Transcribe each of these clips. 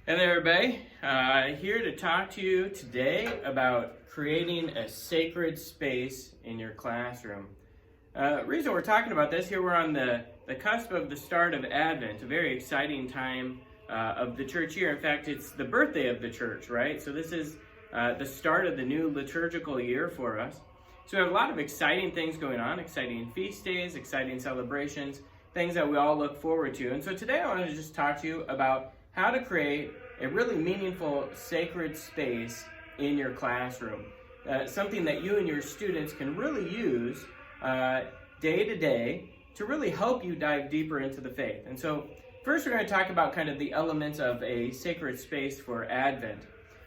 Hey there, everybody. Here to talk to you today about creating a sacred space in your classroom. Reason we're talking about this here, we're on the cusp of the start of Advent, a very exciting time of the church year. In fact, it's the birthday of the church, right? So this is the start of the new liturgical year for us. So we have a lot of exciting things going on, exciting feast days, exciting celebrations, things that we all look forward to. And so today I want to just talk to you about how to create a really meaningful sacred space in your classroom. Something that you and your students can really use day to day to really help you dive deeper into the faith. And so first we're going to talk about kind of the elements of a sacred space for Advent.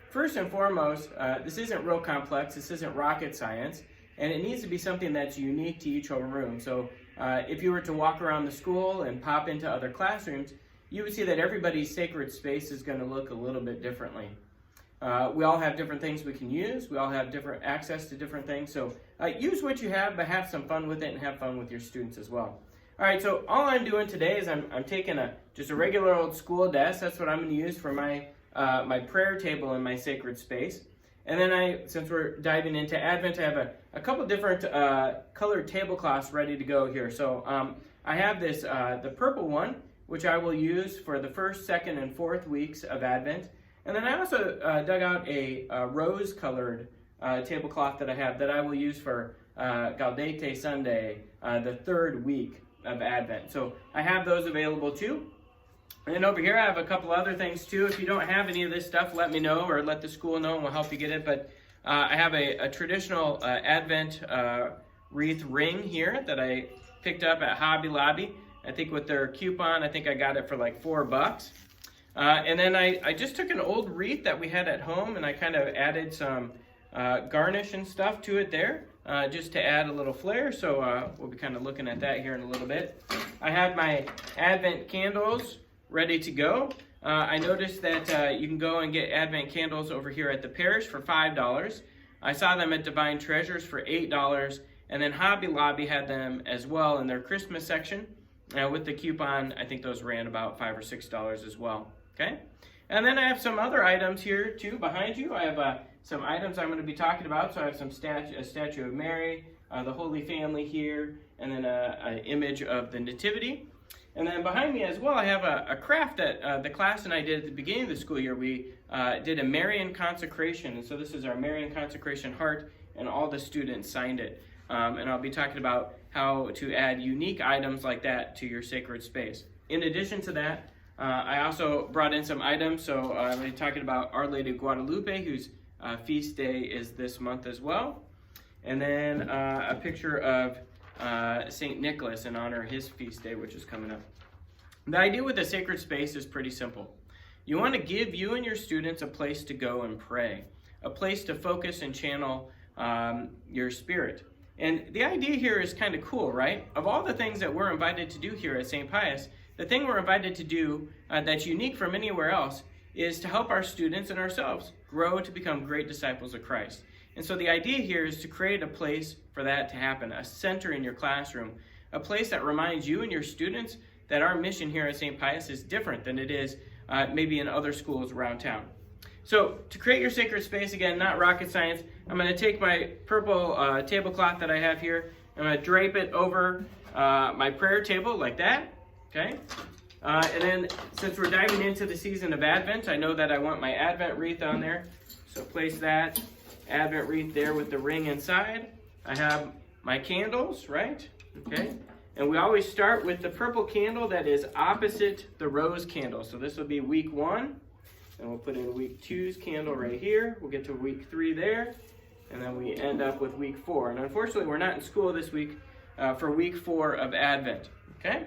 First and foremost, this isn't real complex, this isn't rocket science, and it needs to be something that's unique to each homeroom. So if you were to walk around the school and pop into other classrooms, you would see that everybody's sacred space is going to look a little bit differently. We all have different things we can use. We all have different access to different things. So use what you have, but have some fun with it and have fun with your students as well. All right, so all I'm doing today is I'm taking just a regular old school desk. That's what I'm going to use for my prayer table in my sacred space. And then since we're diving into Advent, I have a couple different colored tablecloths ready to go here. So I have this, the purple one, which I will use for the first, second, and fourth weeks of Advent. And then I also dug out a rose-colored tablecloth that I have that I will use for Gaudete Sunday, the third week of Advent. So I have those available too. And then over here I have a couple other things too. If you don't have any of this stuff, let me know or let the school know and we'll help you get it. But I have a traditional Advent wreath ring here that I picked up at Hobby Lobby. I think with their coupon, I think I got it for like $4. And then I just took an old wreath that we had at home and I kind of added some garnish and stuff to it there, just to add a little flair. So we'll be kind of looking at that here in a little bit. I have my Advent candles ready to go. I noticed that you can go and get Advent candles over here at the parish for $5. I saw them at Divine Treasures for $8, and then Hobby Lobby had them as well in their Christmas section. With the coupon, I think those ran about $5 or $6 as well. Okay, and then I have some other items here too behind you. I have some items I'm going to be talking about. So I have a statue of Mary, the Holy Family here, and then an image of the Nativity. And then behind me as well, I have a craft that the class and I did at the beginning of the school year. We did a Marian consecration, and so this is our Marian consecration heart, and all the students signed it. And I'll be talking about how to add unique items like that to your sacred space. In addition to that, I also brought in some items. So I'm going to be talking about Our Lady of Guadalupe, whose feast day is this month as well. And then a picture of St. Nicholas in honor of his feast day, which is coming up. The idea with a sacred space is pretty simple. You want to give you and your students a place to go and pray, a place to focus and channel your spirit. And the idea here is kind of cool, right? Of all the things that we're invited to do here at St. Pius, the thing we're invited to do that's unique from anywhere else is to help our students and ourselves grow to become great disciples of Christ. And so the idea here is to create a place for that to happen, a center in your classroom, a place that reminds you and your students that our mission here at St. Pius is different than it is maybe in other schools around town. So to create your sacred space, again, not rocket science, I'm going to take my purple tablecloth that I have here, I'm going to drape it over my prayer table like that, okay? And then since we're diving into the season of Advent, I know that I want my Advent wreath on there, so place that Advent wreath there with the ring inside. I have my candles, right? Okay. And we always start with the purple candle that is opposite the rose candle. So this will be week 1. And we'll put in week 2's candle right here. We'll get to week 3 there. And then we end up with week 4. And unfortunately, we're not in school this week for week 4 of Advent. Okay?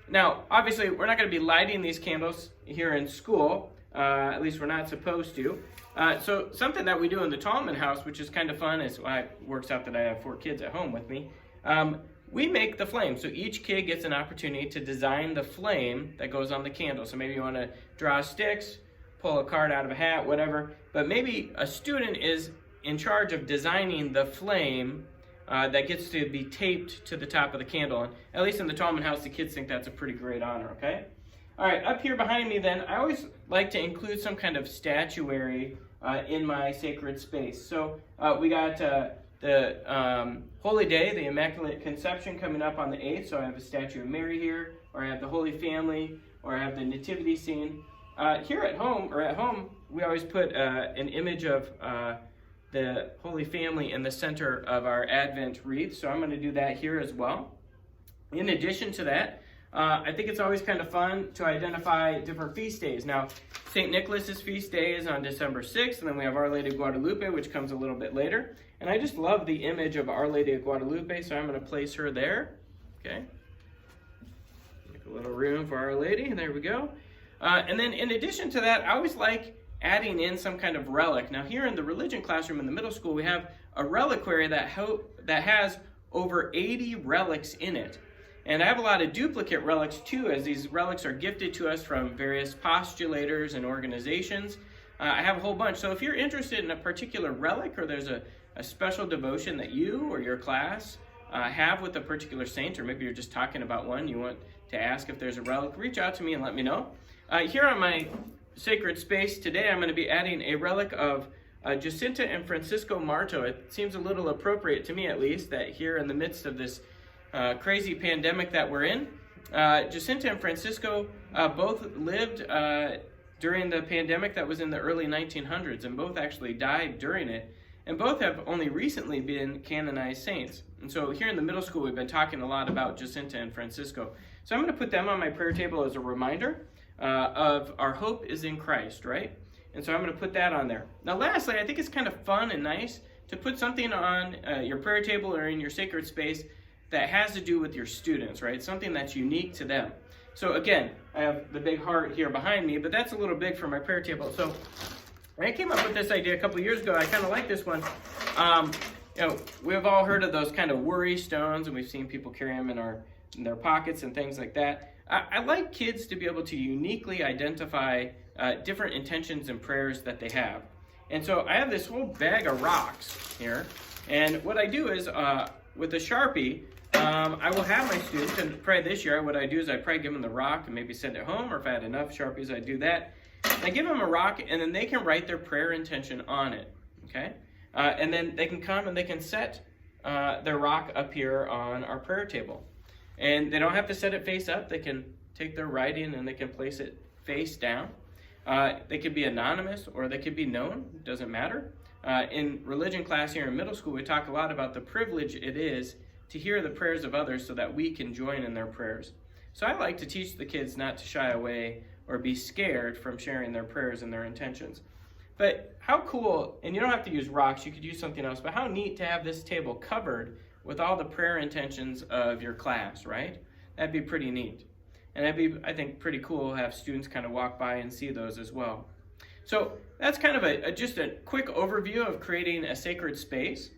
Now, obviously, we're not going to be lighting these candles here in school. At least we're not supposed to. So something that we do in the Tallman house, which is kind of fun, is why it works out that I have 4 kids at home with me. We make the flame. So each kid gets an opportunity to design the flame that goes on the candle. So maybe you want to draw sticks, pull a card out of a hat, whatever. But maybe a student is in charge of designing the flame that gets to be taped to the top of the candle. And at least in the Tallman house, the kids think that's a pretty great honor, okay? All right, up here behind me then, I always like to include some kind of statuary in my sacred space. So we got the Holy Day, the Immaculate Conception coming up on the 8th, so I have a statue of Mary here, or I have the Holy Family, or I have the Nativity scene. Here at home, we always put an image of the Holy Family in the center of our Advent wreath, so I'm going to do that here as well. In addition to that, I think it's always kind of fun to identify different feast days. Now, St. Nicholas's feast day is on December 6th, and then we have Our Lady of Guadalupe, which comes a little bit later. And I just love the image of Our Lady of Guadalupe, so I'm going to place her there. Okay. Make a little room for Our Lady. There we go. And then in addition to that, I always like adding in some kind of relic. Now, here in the religion classroom in the middle school, we have a reliquary that has over 80 relics in it. And I have a lot of duplicate relics too, as these relics are gifted to us from various postulators and organizations. I have a whole bunch. So if you're interested in a particular relic, or there's a special devotion that you or your class have with a particular saint, or maybe you're just talking about one, you want to ask if there's a relic, reach out to me and let me know. Here on my sacred space today, I'm going to be adding a relic of Jacinta and Francisco Marto. It seems a little appropriate to me, at least, that here in the midst of this crazy pandemic that we're in, Jacinta and Francisco both lived during the pandemic that was in the early 1900s, and both actually died during it, and both have only recently been canonized saints. And so here in the middle school, we've been talking a lot about Jacinta and Francisco. So I'm going to put them on my prayer table as a reminder of our hope is in Christ, right? And so I'm going to put that on there. Now lastly, I think it's kind of fun and nice to put something on your prayer table or in your sacred space that has to do with your students, right? Something that's unique to them. So again, I have the big heart here behind me, but that's a little big for my prayer table. So I came up with this idea a couple years ago. I kind of like this one. We've all heard of those kind of worry stones, and we've seen people carry them in their pockets and things like that. I like kids to be able to uniquely identify different intentions and prayers that they have. And so I have this whole bag of rocks here. And what I do is, with a Sharpie, I will have my students, and probably this year what I do is I probably give them the rock and maybe send it home, or if I had enough Sharpies, I do that. I give them a rock, and then they can write their prayer intention on it, okay? And then they can come and they can set their rock up here on our prayer table. And they don't have to set it face up. They can take their writing and they can place it face down. They could be anonymous or they could be known. It doesn't matter. In religion class here in middle school, we talk a lot about the privilege it is to hear the prayers of others so that we can join in their prayers. So I like to teach the kids not to shy away or be scared from sharing their prayers and their intentions. But how cool, and you don't have to use rocks, you could use something else, but how neat to have this table covered with all the prayer intentions of your class, right? That'd be pretty neat. And that'd be, I think, pretty cool to have students kind of walk by and see those as well. So that's kind of just a quick overview of creating a sacred space.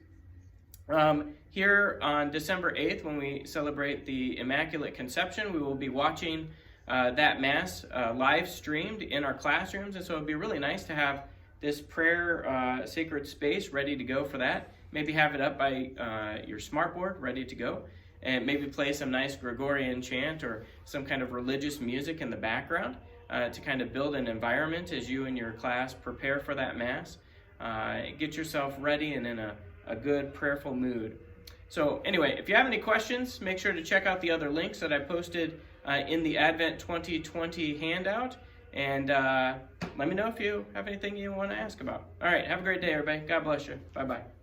Here on December 8th, when we celebrate the Immaculate Conception, we will be watching that Mass live streamed in our classrooms. And so it'd be really nice to have this prayer sacred space ready to go for that. Maybe have it up by your smartboard ready to go. And maybe play some nice Gregorian chant or some kind of religious music in the background to kind of build an environment as you and your class prepare for that Mass. Get yourself ready and in a good prayerful mood. So anyway, if you have any questions, make sure to check out the other links that I posted in the Advent 2020 handout. And let me know if you have anything you want to ask about. All right, have a great day, everybody. God bless you. Bye-bye.